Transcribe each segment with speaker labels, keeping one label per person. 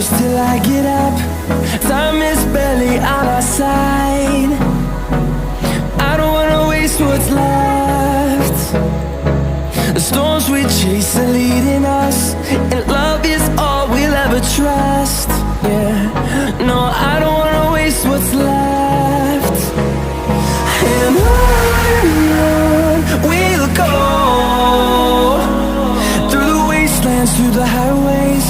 Speaker 1: close till I get up. Time is barely on our side. I don't wanna waste what's left. The storms we chase are leading us, and love is all we'll ever trust. Yeah, no, I don't wanna waste what's left. And on we'll go, through the wastelands, through the highways,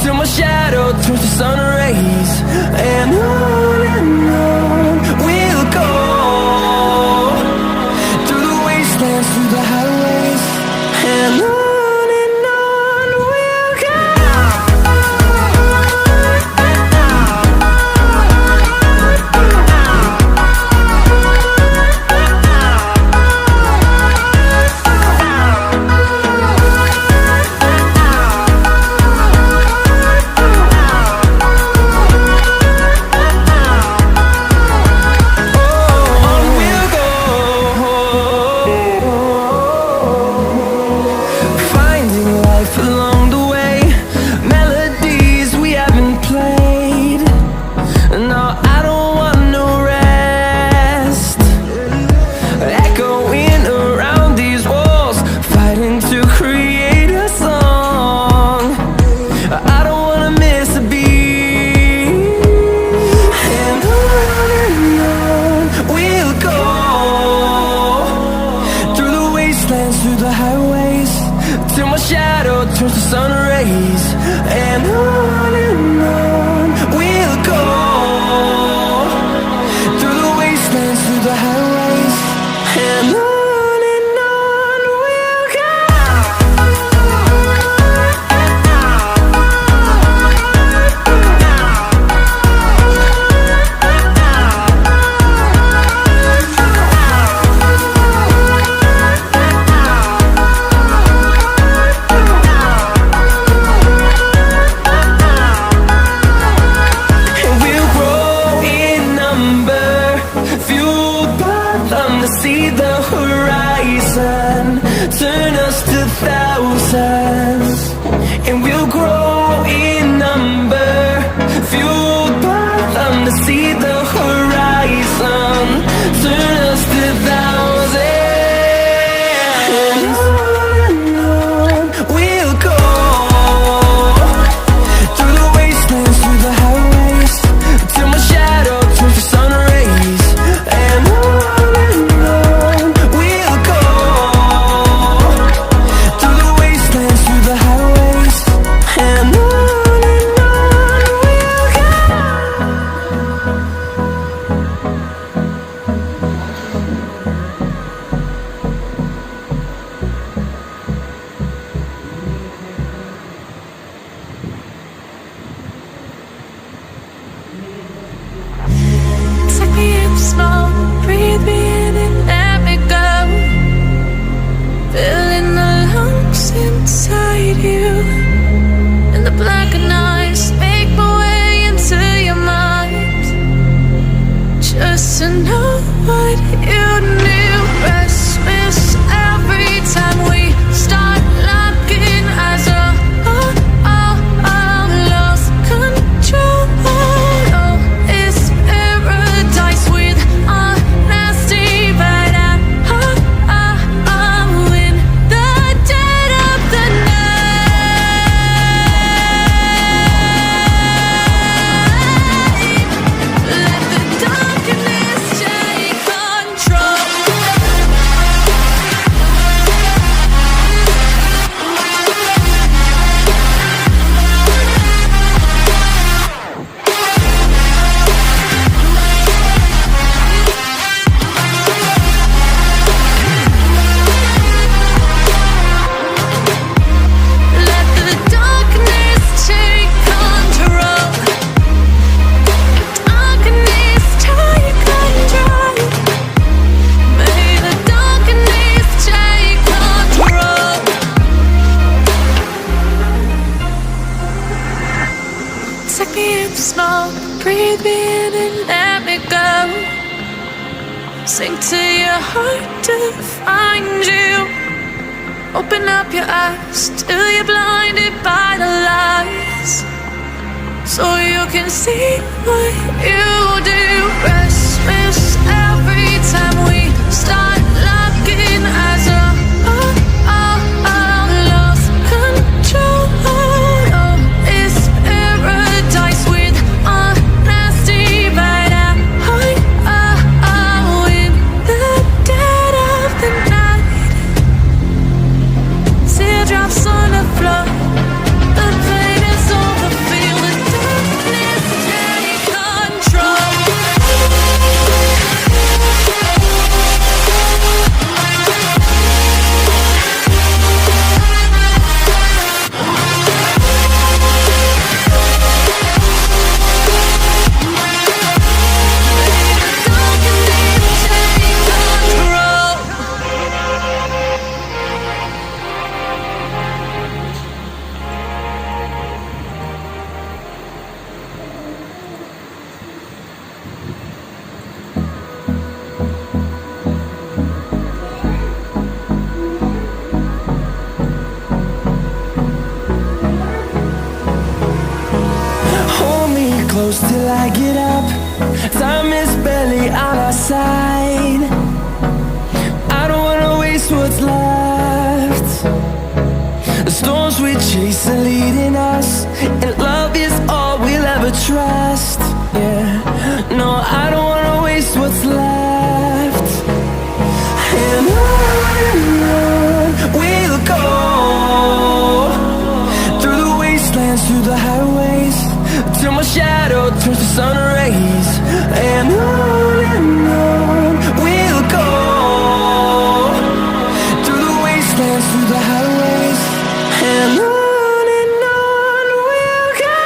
Speaker 1: till my shadow turns to sun rays. And on we'll go, through the wastelands, through the highways, and on we'll go. Through the highways, till my shadow turns to sun rays. And on we'll go, through the wastelands, through the highways, and on we'll go. See the horizon, turn us to thousands, and we'll grow in number, fueled by them to see the horizon, turn us to thousands. And on we'll go, through the wastelands, through the highways, till my shadow turns to sun rays. And
Speaker 2: slow, breathe me in and let me go. Filling the lungs inside you, and the blackened eyes make my way into your mind, just to know what you knew. Restless every time we start locking eyes. Lost control. Take me in the smoke, breathe me in and let me go. Sink to your heart to find you. Open up your eyes till you're blinded by the lies. so you can see what you do. Restless every time we start looking as a lost control of this paradise with honesty, but in the dead of the night, teardrops on the floor. The pain is over, feel the darkness take control.
Speaker 1: Hold me close till I get up. Time is barely on our side. I don't wanna waste what's left. The storms we chase are leading us, and love is all we'll ever trust. Yeah, no, I don't wanna waste what's left. And on we'll go, through the wastelands, through the highways, till my shadow turns to sun rays. And on we'll go, through the wastelands, through the highways, and on we'll go.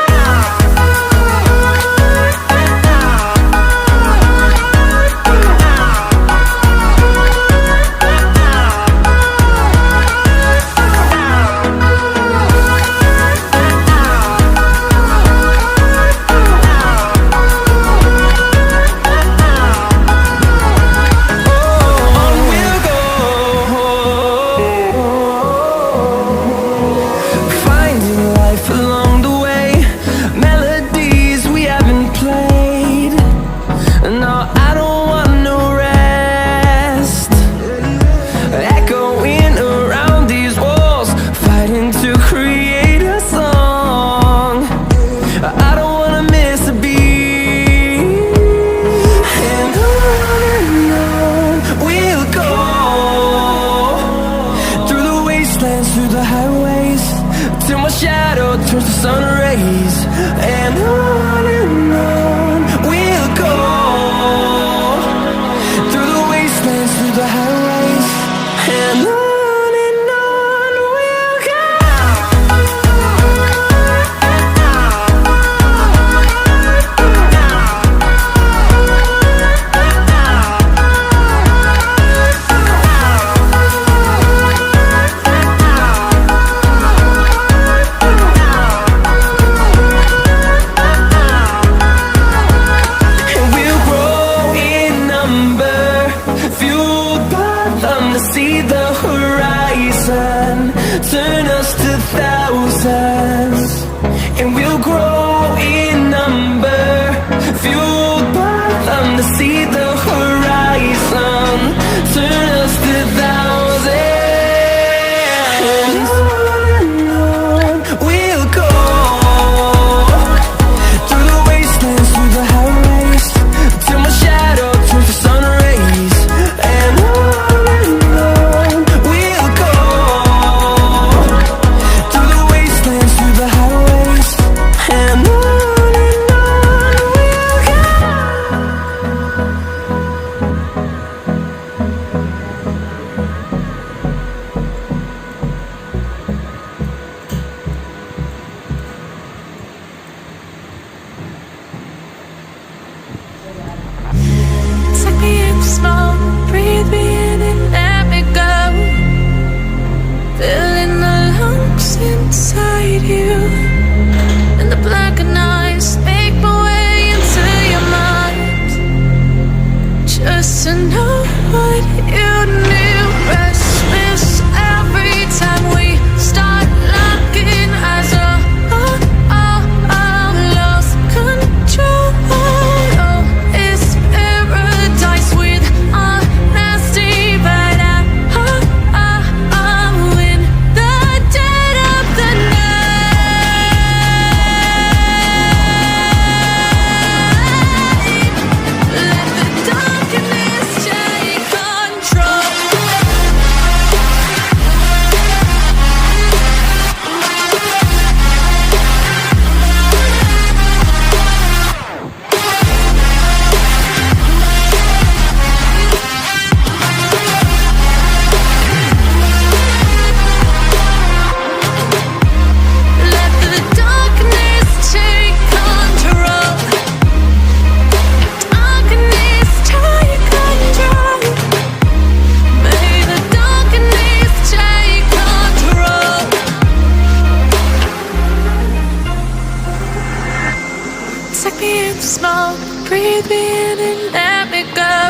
Speaker 2: Suck me in the smoke, breathe me in and let me go.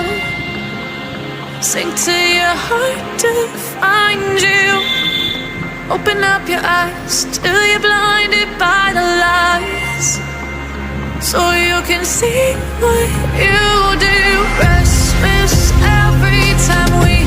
Speaker 2: Sink to your heart to find you. Open up your eyes till you're blinded by the lies, so you can see what you do. Restless every time we